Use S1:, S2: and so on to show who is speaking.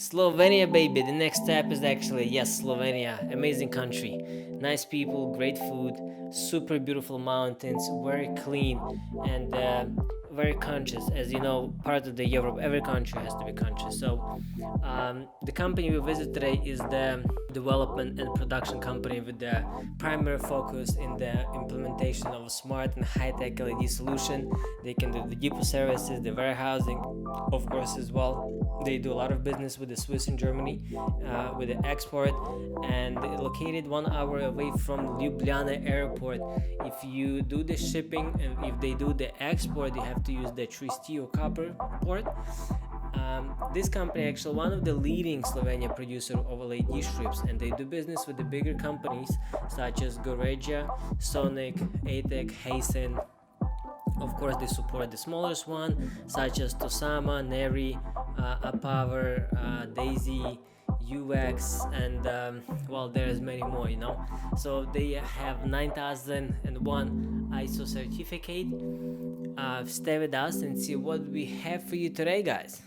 S1: Slovenia, baby. The next step is actually, yes, Slovenia. Amazing country. Nice people, great food, super beautiful mountains, very clean, and very conscious. As you know, part of the Europe, every country has to be conscious. So, the company we visit today is the development and production company with the primary focus in the implementation of a smart and high-tech LED solution. They can do the depot services, the warehousing, of course, as well. They do a lot of business with the Swiss and Germany, with the export, and they're located 1 hour away from Ljubljana airport. If you do the shipping and if they do the export, you have to use the Trieste and Koper port. This company actually one of the leading Slovenia producer of LED strips, and they do business with the bigger companies such as Goreje, Snneck, ATAG, Haisen. Of course, they support the smallest one such as Tosama, Neri, Apower, Daisy, UX, and well, there's many more, So they have 9001 ISO certificate. Stay with us and see what we have for you today, guys.